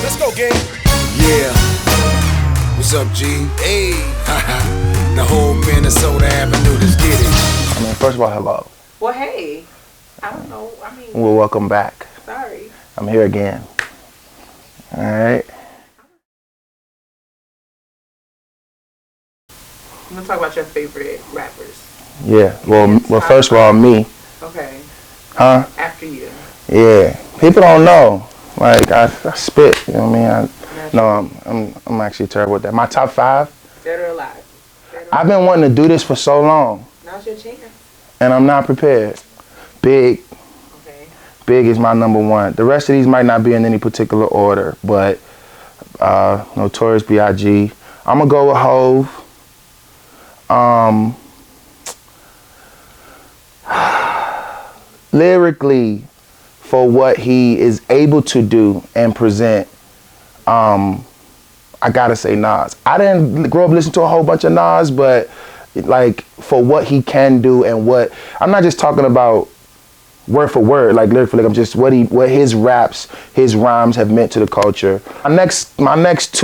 Let's go, gang. Yeah. What's up, G? Hey. The whole Minnesota Avenue, let's get it. I mean, first of all, hello. Well, hey. I don't know. I mean. Well, welcome back. Sorry. I'm here again. All right. I'm gonna talk about your favorite rappers. Yeah. Well, first of all, me. Okay. Huh? After you. Yeah. People don't know. Like I spit. You know what I mean? I'm actually terrible at that. My top 5. Dead or alive. I've been wanting to do this for so long. Now's your chance. And I'm not prepared. Big. Okay. Big is my number 1. The rest of these might not be in any particular order, but Notorious B.I.G. I'm gonna go with Hove. Lyrically, for what he is able to do and present, I gotta say Nas. I didn't grow up listening to a whole bunch of Nas, but like for what he can do and what, I'm not just talking about word for word, like lyrically, I'm just what his raps, his rhymes have meant to the culture. My last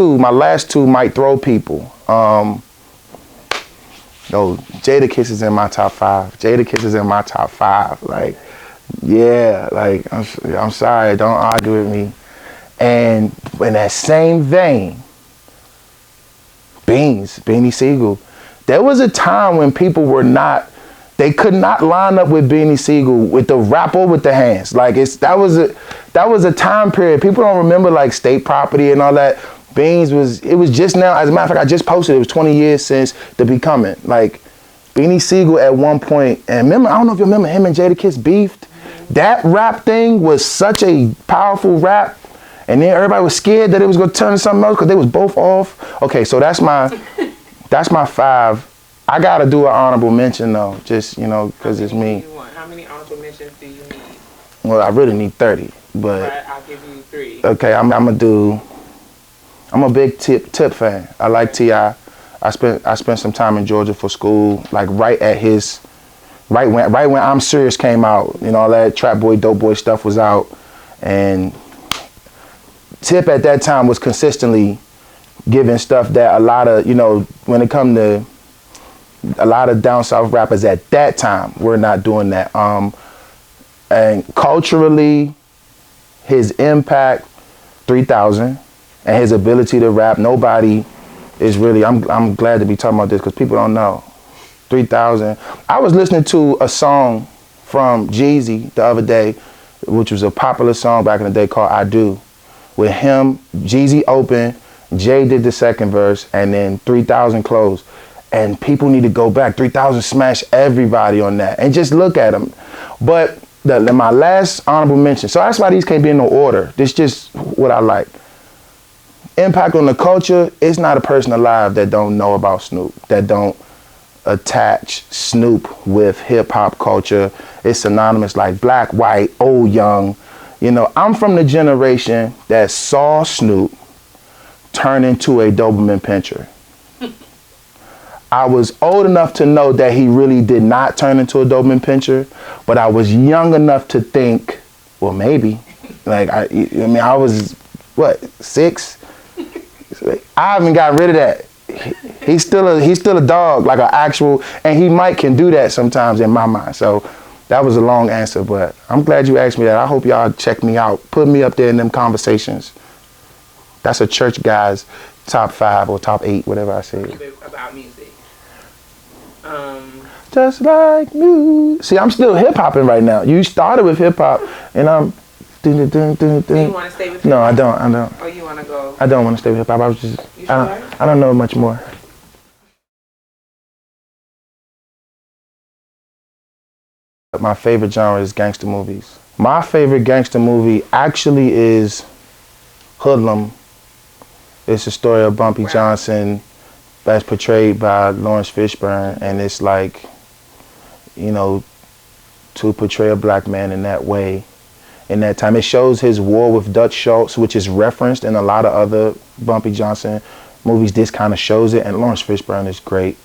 two might throw people. Jadakiss is in my top 5. Jadakiss is in my top 5. Like, yeah, like I'm sorry, don't argue with me. And in that same vein, Beanie Siegel. There was a time when people they could not line up with Beanie Siegel with the rap or with the hands. Like that was a time period. People don't remember like State Property and all that. It was just now, as a matter of fact, I just posted, it was 20 years since The Becoming. Like, Beanie Siegel at one point, and remember, I don't know if you remember him and Jadakiss beefed. That rap thing was such a powerful rap, and then everybody was scared that it was gonna turn to something else because they was both off. Okay, so that's my 5. I gotta do an honorable mention though, just, because it's me. How many honorable mentions do you need? Well, I really need 30, but. Right, I'll give you 3. Okay, I'm a big Tip fan. I like T.I. I spent some time in Georgia for school, like right when I'm Serious came out, all that Trap Boy, Dope Boy stuff was out, and Tip at that time was consistently giving stuff that a lot of, when it come to a lot of down south rappers at that time, were not doing that. And culturally, his impact, 3,000. And his ability to rap, nobody is really, I'm glad to be talking about this because people don't know. 3,000. I was listening to a song from Jeezy the other day, which was a popular song back in the day called I Do. With him, Jeezy opened, Jay did the second verse, and then 3,000 closed. And people need to go back. 3,000 smashed everybody on that. And just look at them. But my last honorable mention, so that's why these can't be in no order. This is just what I like. Impact on the culture, it's not a person alive that don't know about Snoop, that don't attach Snoop with hip hop culture. It's synonymous like black, white, old, young. I'm from the generation that saw Snoop turn into a Doberman Pinscher. I was old enough to know that he really did not turn into a Doberman Pinscher, but I was young enough to think, well, maybe. Like, I was, 6? I haven't got rid of that. He's still a dog, like an actual, and he can do that sometimes in my mind. So that was a long answer, but I'm glad you asked me that. I hope y'all check me out. Put me up there in them conversations. That's a church guy's top 5 or top 8, whatever I said. About music. Just like music. See, I'm still hip hopping right now. You started with hip hop, and I'm. Do you want to stay with hip-hop? No, I don't. Or you want to go? I don't want to stay with hip hop. I was just. You sure? I don't know much more. My favorite genre is gangster movies. My favorite gangster movie actually is Hoodlum. It's the story of Bumpy Johnson, that's portrayed by Lawrence Fishburne, and it's like, to portray a black man in that way. In that time, it shows his war with Dutch Schultz, which is referenced in a lot of other Bumpy Johnson movies. This kind of shows it, and Lawrence Fishburne is great.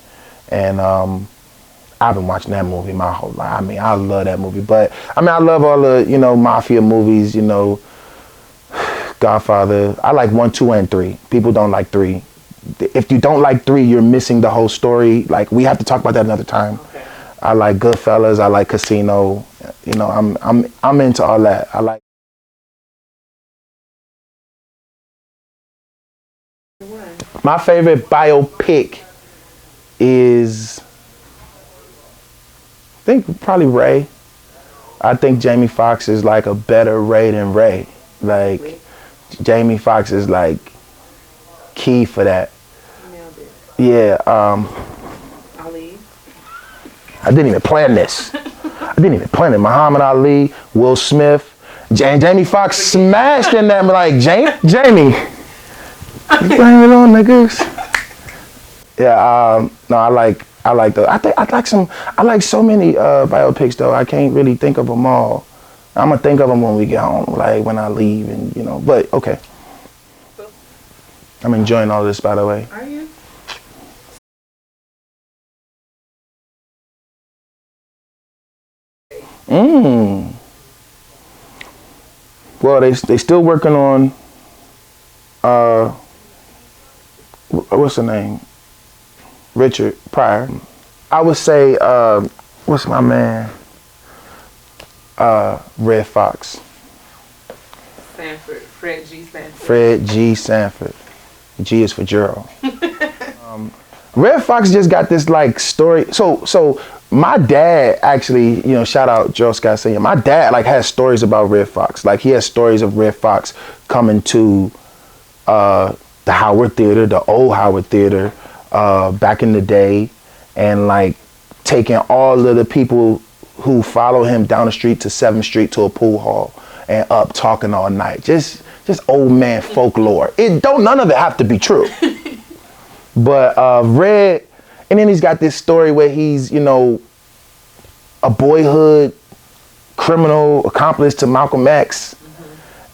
And I've been watching that movie my whole life. I love that movie. But I love all the, mafia movies, Godfather. I like 1, 2, and 3. People don't like 3. If you don't like 3, you're missing the whole story. Like, we have to talk about that another time. Okay. I like Goodfellas. I like Casino. You know, I'm into all that. I like. My favorite biopic is, I think, probably Ray. I think Jamie Foxx is like a better Ray than Ray. Like, Jamie Foxx is like key for that. Nailed it. Yeah. Ali. I didn't even plan this. I didn't even plan it. Muhammad Ali, Will Smith, Jamie Foxx smashed in that. Like, Jamie. Bring it on, niggas. Yeah. No, I like those. I like so many biopics though. I can't really think of them all. I'm gonna think of them when we get home, like when I leave, and you know. But okay. I'm enjoying all this, by the way. Are you? Well, they still working on. What's the name? Richard Pryor. I would say, what's my man? Red Fox. Sanford. Fred G. Sanford. Fred G. Sanford. G is for Gerald. Red Fox just got this like story. So my dad actually, you know, shout out Gerald Scott Sr. My dad like has stories about Red Fox. Like he has stories of Red Fox coming to the Howard Theater, the old Howard Theater, back in the day, and like taking all of the people who follow him down the street to 7th Street to a pool hall and up talking all night. Just old man folklore. None of it have to be true. But Red, and then he's got this story where he's, you know, a boyhood criminal accomplice to Malcolm X.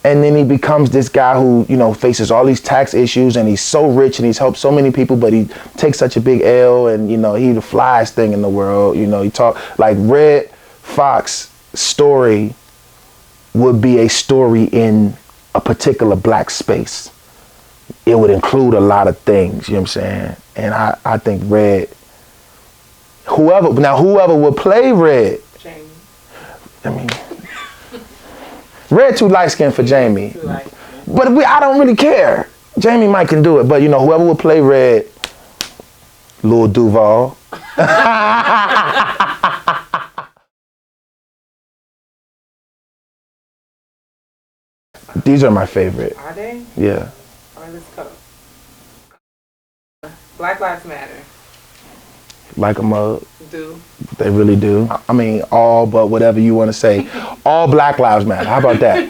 And then he becomes this guy who, you know, faces all these tax issues, and he's so rich and he's helped so many people, but he takes such a big L, and, you know, he's the flyest thing in the world. You know, he talk like Red Fox story would be a story in a particular black space. It would include a lot of things, you know what I'm saying? And I think Red, whoever would play Red, Jamie. I mean, Red too light skinned for Jamie. Too light. But I don't really care. Jamie might can do it, but you know, whoever would play Red, Lil Duval. These are my favorite. Are they? Yeah. All right, let's go. Black Lives Matter. Like a mug. Do. They really do. I mean, all but whatever you want to say. All Black Lives Matter. How about that?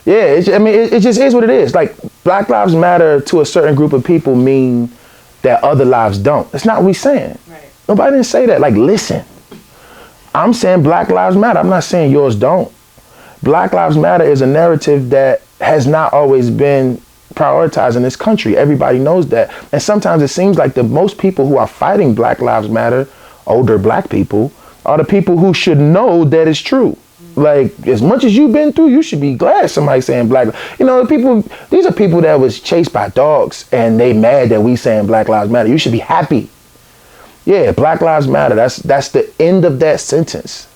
Yeah, it just is what it is. Like, Black Lives Matter to a certain group of people mean that other lives don't. That's not what we're saying. Right. Nobody didn't say that. Like, listen, I'm saying Black Lives Matter. I'm not saying yours don't. Black Lives Matter is a narrative that has not always been prioritized in this country. Everybody knows that. And sometimes it seems like the most people who are fighting Black Lives Matter, older black people, are the people who should know that it's true. Like, as much as you've been through, you should be glad somebody's saying black. You know, these are people that was chased by dogs and they mad that we saying Black Lives Matter. You should be happy. Yeah, Black Lives Matter. That's the end of that sentence.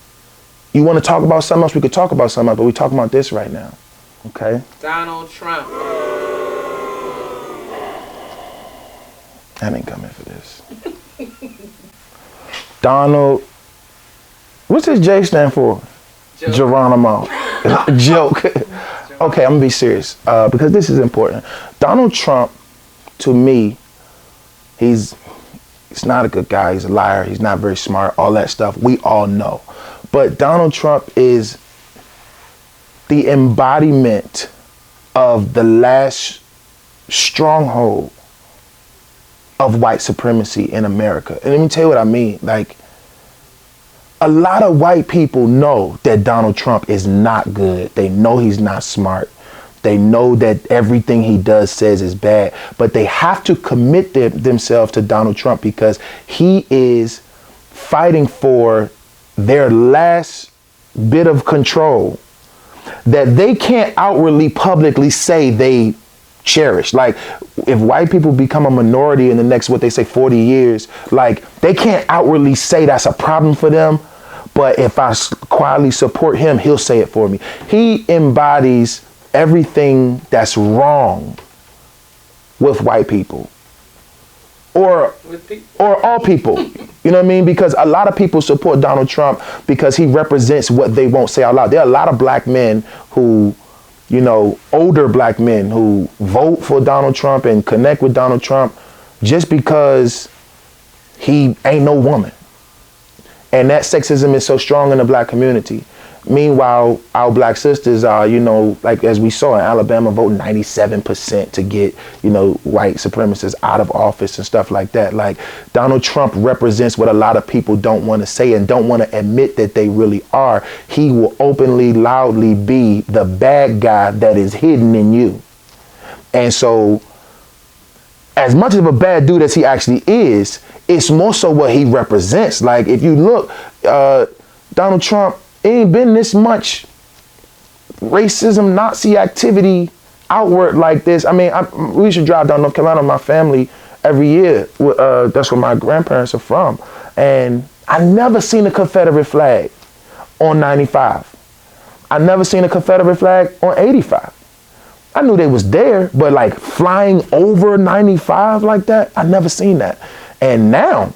You want to talk about something else, we could talk about something else, but we're talking about this right now. Okay? Donald Trump. I didn't come in for this. Donald, what's his J stand for? Joke. Geronimo. Joke. Okay, I'm gonna be serious because this is important. Donald Trump, to me, he's not a good guy. He's a liar. He's not very smart. All that stuff we all know. But Donald Trump is the embodiment of the last stronghold of white supremacy in America. And let me tell you what I mean. Like, a lot of white people know that Donald Trump is not good. They know he's not smart. They know that everything he does says is bad, but they have to commit themselves to Donald Trump because he is fighting for their last bit of control. that they can't outwardly publicly say they cherish. Like, if white people become a minority in the next, what they say, 40 years, like, they can't outwardly say that's a problem for them. But if I quietly support him, he'll say it for me. He embodies everything that's wrong with white people. Or all people. You know what I mean? Because a lot of people support Donald Trump because he represents what they won't say out loud. There are a lot of black men who, you know, older black men who vote for Donald Trump and connect with Donald Trump just because he ain't no woman. And that sexism is so strong in the black community. Meanwhile, our black sisters are, you know, like as we saw in Alabama, voting 97% to get, you know, white supremacists out of office and stuff like that. Like, Donald Trump represents what a lot of people don't want to say and don't want to admit that they really are. He will openly, loudly be the bad guy that is hidden in you. And so, as much of a bad dude as he actually is, it's more so what he represents. Like, if you look, Donald Trump, it ain't been this much racism, Nazi activity outward like this. I mean, we used to drive down North Carolina with my family every year. That's where my grandparents are from. And I never seen a Confederate flag on 95. I never seen a Confederate flag on 85. I knew they was there, but like flying over 95 like that, I never seen that. And now,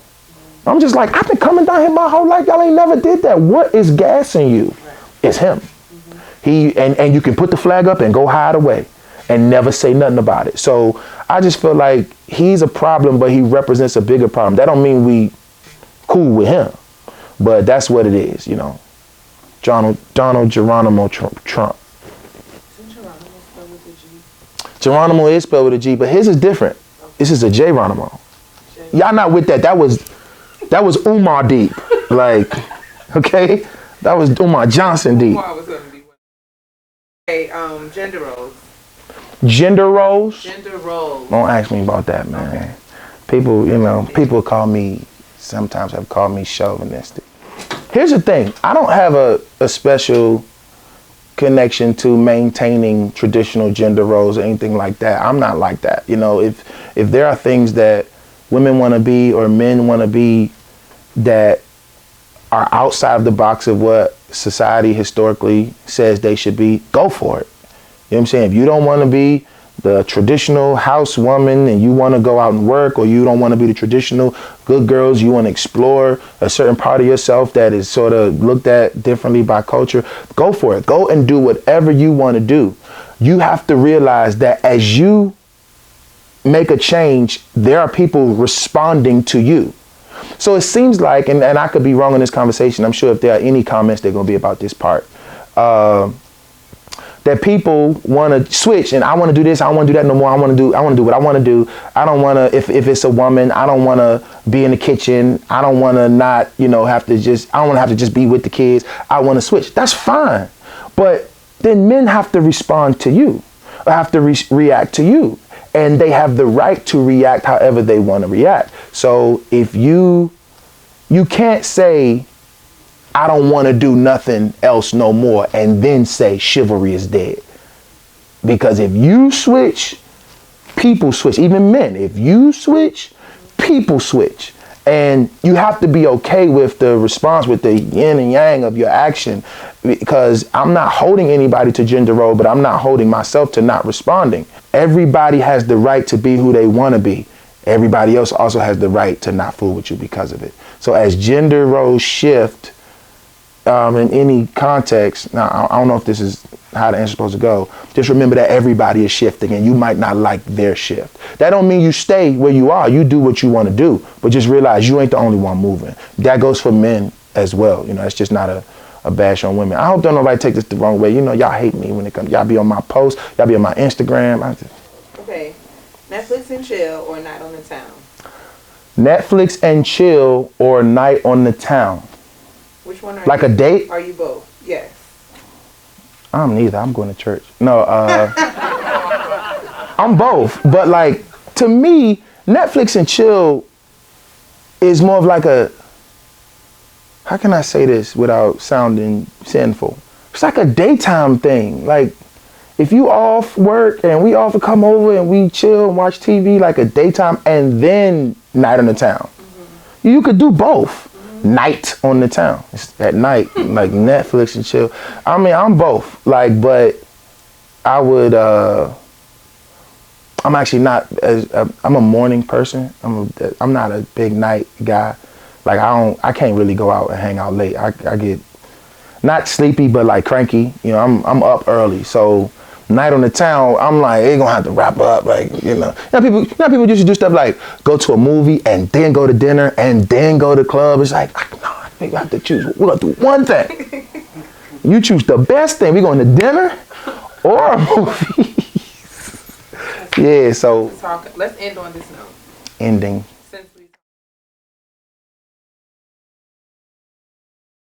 I'm just like, I've been coming down here my whole life. Y'all ain't never did that. What is gassing you? Right. It's him. He and you can put the flag up and go hide away and never say nothing about it. So I just feel like he's a problem, but he represents a bigger problem. That don't mean we cool with him, but that's what it is, you know. Donald Geronimo Trump. Geronimo is spelled with a G, but his is different. This is a Geronimo. Y'all not with that. That was Umar deep. Like, okay? That was Umar Johnson deep. Hey, gender roles. Gender roles? Gender roles. Don't ask me about that, man. Okay. People, you know, people sometimes have called me chauvinistic. Here's the thing. I don't have a special connection to maintaining traditional gender roles or anything like that. I'm not like that. You know, if there are things that women want to be or men want to be that are outside of the box of what society historically says they should be, go for it. You know what I'm saying? If you don't want to be the traditional housewoman and you want to go out and work, or you don't want to be the traditional good girls, you want to explore a certain part of yourself that is sort of looked at differently by culture, go for it. Go and do whatever you want to do. You have to realize that as you make a change, there are people responding to you. So it seems like, and I could be wrong in this conversation, I'm sure if there are any comments, they're going to be about this part, that people want to switch, and I want to do this, I don't want to do that no more, I want to do what I want to do. I don't want to, if it's a woman, I don't want to be in the kitchen, I don't want to not, you know, I don't want to have to just be with the kids, I want to switch. That's fine. But then men have to respond to you, or have to react to you. And they have the right to react however they want to react. So if you can't say, I don't want to do nothing else no more, and then say chivalry is dead. Because if you switch, people switch. Even men, if you switch, people switch. And you have to be okay with the response, with the yin and yang of your action, because I'm not holding anybody to gender role, but I'm not holding myself to not responding. Everybody has the right to be who they want to be. Everybody else also has the right to not fool with you because of it. So as gender roles shift in any context, now I don't know if this is how the answer's supposed to go, just remember that everybody is shifting and you might not like their shift. That don't mean you stay where you are. You do what you want to do, but just realize you ain't the only one moving. That goes for men as well. You know, it's just not a bash on women. I hope don't nobody take this the wrong way. You know, y'all hate me when it comes. Y'all be on my posts. Y'all be on my Instagram. Okay. Netflix and chill or night on the town? Netflix and chill or night on the town. Which one are like you? A date? Are you both? Yes. I'm neither. I'm going to church. No, I'm both. But like, to me, Netflix and chill is more of like how can I say this without sounding sinful? It's like a daytime thing. Like, if you off work and we off to come over and we chill and watch TV, like a daytime and then night on the town. You could do both. Night on the town. It's at night, like Netflix and chill. I mean, I'm both. Like, but I would, I'm actually not, I'm a morning person. I'm not a big night guy. Like, I can't really go out and hang out late. I get not sleepy, but like cranky. You know, I'm up early. So night on the town, I'm like, they gonna have to wrap up. Like, people used to do stuff like go to a movie and then go to dinner and then go to the club. It's like, no, I think I have to choose. We're gonna do one thing. You choose the best thing. We going to dinner or a movie. Yeah, so. Let's end on this note. Ending.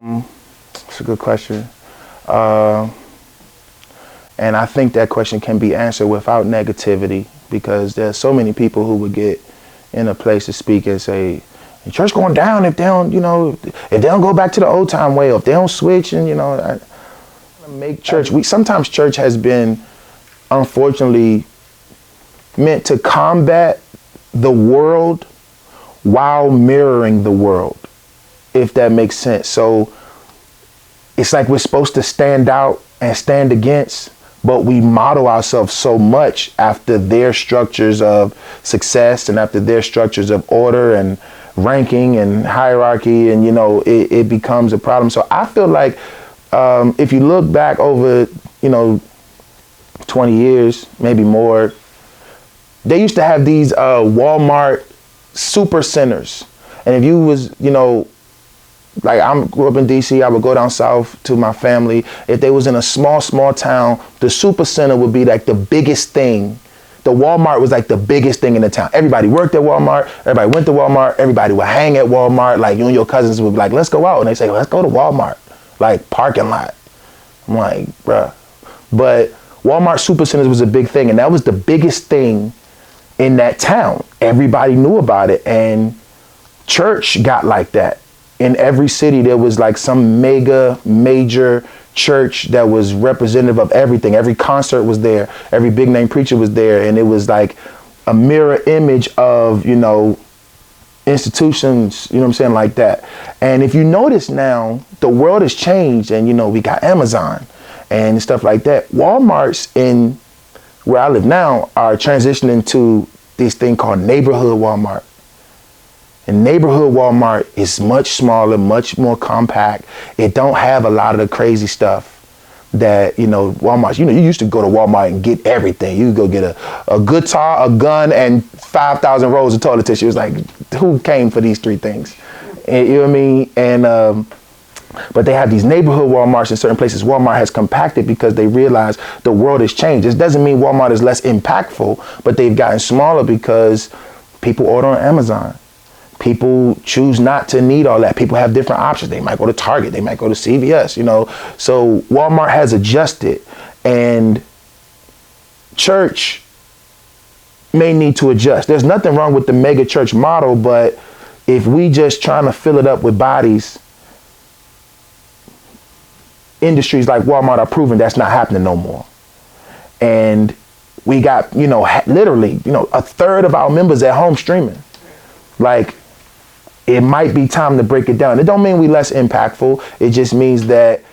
It's a good question. And I think that question can be answered without negativity, because there's so many people who would get in a place to speak and say, the church going down if they don't, if they don't go back to the old time way, or if they don't switch and, make church. Sometimes church has been, unfortunately, meant to combat the world while mirroring the world, if that makes sense. So it's like we're supposed to stand out and stand against, but we model ourselves so much after their structures of success and after their structures of order and ranking and hierarchy, and it becomes a problem. So I feel like if you look back over 20 years, maybe more, they used to have these Walmart super centers, and if you was like, I grew up in DC, I would go down south to my family. If they was in a small town, the super center would be like the biggest thing. The Walmart was like the biggest thing in the town. Everybody worked at Walmart. Everybody went to Walmart. Everybody would hang at Walmart. Like, you and your cousins would be like, let's go out. And they say, let's go to Walmart. Like, parking lot. I'm like, bruh. But Walmart supercenters was a big thing. And that was the biggest thing in that town. Everybody knew about it. And church got like that. In every city, there was like some major church that was representative of everything. Every concert was there. Every big name preacher was there. And it was like a mirror image of, institutions, what I'm saying, like that. And if you notice now, the world has changed, and, we got Amazon and stuff like that. Walmarts in where I live now are transitioning to this thing called neighborhood Walmart. And neighborhood Walmart is much smaller, much more compact. It don't have a lot of the crazy stuff that, Walmart, you used to go to Walmart and get everything. You could go get a guitar, a gun, and 5,000 rolls of toilet tissue. It was like, who came for these three things? And, you know what I mean? And, but they have these neighborhood Walmarts in certain places. Walmart has compacted because they realize the world has changed. This doesn't mean Walmart is less impactful, but they've gotten smaller because people order on Amazon. People choose not to need all that. People have different options. They might go to Target. They might go to CVS, So Walmart has adjusted, and church may need to adjust. There's nothing wrong with the mega church model, but if we just trying to fill it up with bodies, industries like Walmart are proving that's not happening no more. And we got, literally, a third of our members at home streaming. Like, it might be time to break it down. It don't mean we less impactful. It just means that,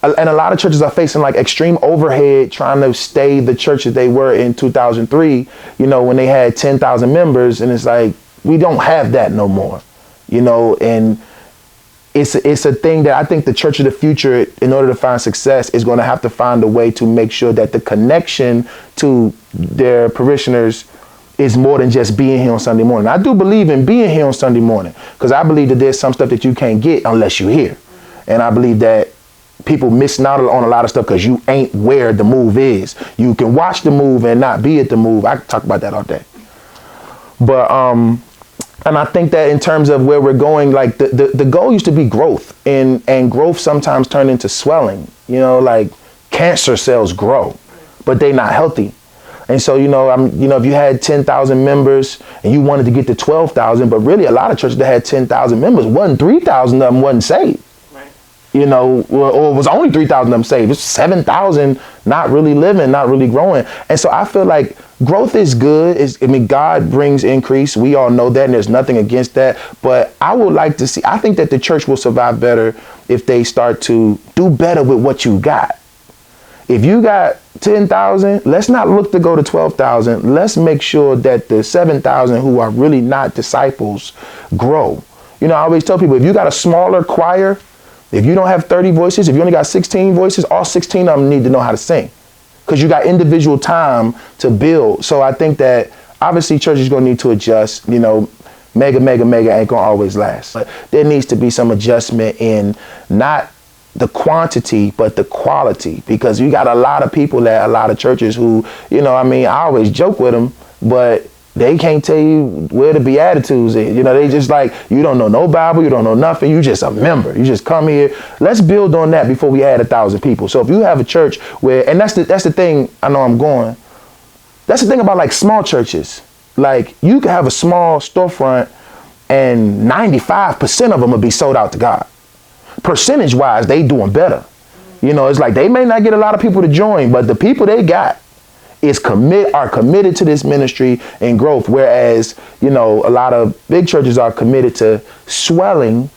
and a lot of churches are facing like extreme overhead trying to stay the church that they were in 2003, when they had 10,000 members, and it's like, we don't have that no more, and it's a thing that I think the church of the future, in order to find success, is going to have to find a way to make sure that the connection to their parishioners is more than just being here on Sunday morning. I do believe in being here on Sunday morning, because I believe that there's some stuff that you can't get unless you're here. And I believe that people missing out on a lot of stuff because you ain't where the move is. You can watch the move and not be at the move. I can talk about that all day. But, and I think that in terms of where we're going, like the goal used to be growth, and growth sometimes turned into swelling, like cancer cells grow, but they're not healthy. And so, if you had 10,000 members and you wanted to get to 12,000, but really a lot of churches that had 10,000 members, 3,000 of them wasn't saved. Right. you know, or it was only 3,000 of them saved. It's 7,000 not really living, not really growing. And so I feel like growth is good. I mean, God brings increase. We all know that, and there's nothing against that. But I would like to see, I think that the church will survive better if they start to do better with what you got. If you got 10,000, let's not look to go to 12,000. Let's make sure that the 7,000 who are really not disciples grow. You know, I always tell people, if you got a smaller choir, if you don't have 30 voices, if you only got 16 voices, all 16 of them need to know how to sing, because you got individual time to build. So I think that obviously church is going to need to adjust. You know, mega ain't going to always last. But there needs to be some adjustment in not the quantity, but the quality, because you got a lot of people at a lot of churches who, you know, I mean, I always joke with them, but they can't tell you where the Beatitudes is. You know, they just like, you don't know no Bible, you don't know nothing, you just a member. You just come here. Let's build on that before we add 1,000 people. So if you have a church where, and that's the thing, I know I'm going, that's the thing about like small churches. Like you can have a small storefront and 95% of them will be sold out to God. Percentage wise, they doing better. You know, it's like they may not get a lot of people to join, but the people they got are committed to this ministry and growth. Whereas, you know, a lot of big churches are committed to swelling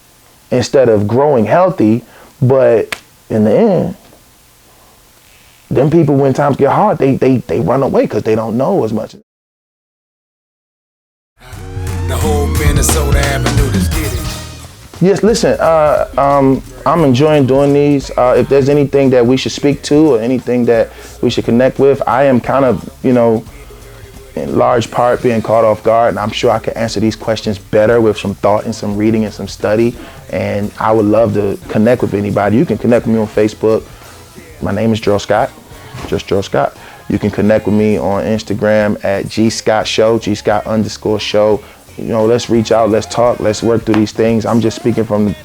instead of growing healthy. But in the end, them people, when times get hard, they run away because they don't know as much. The whole Minnesota Avenue, let's get it. Yes, listen, I'm enjoying doing these. If there's anything that we should speak to or anything that we should connect with, I am kind of, you know, in large part being caught off guard, and I'm sure I can answer these questions better with some thought and some reading and some study. And I would love to connect with anybody. You can connect with me on Facebook. My name is Gerald Scott, just Gerald Scott. You can connect with me on Instagram at @GScottShow, @G_Scott_show. You know, let's reach out, let's talk, let's work through these things. I'm just speaking from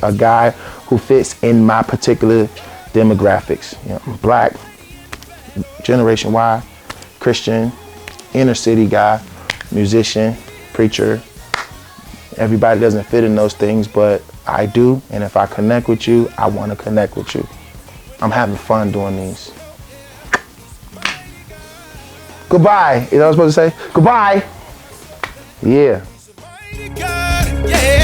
a guy who fits in my particular demographics. You know, Black, Generation Y, Christian, inner city guy, musician, preacher. Everybody doesn't fit in those things, but I do. And if I connect with you, I want to connect with you. I'm having fun doing these. Goodbye. You know what I was supposed to say? Goodbye. Yeah. Yeah.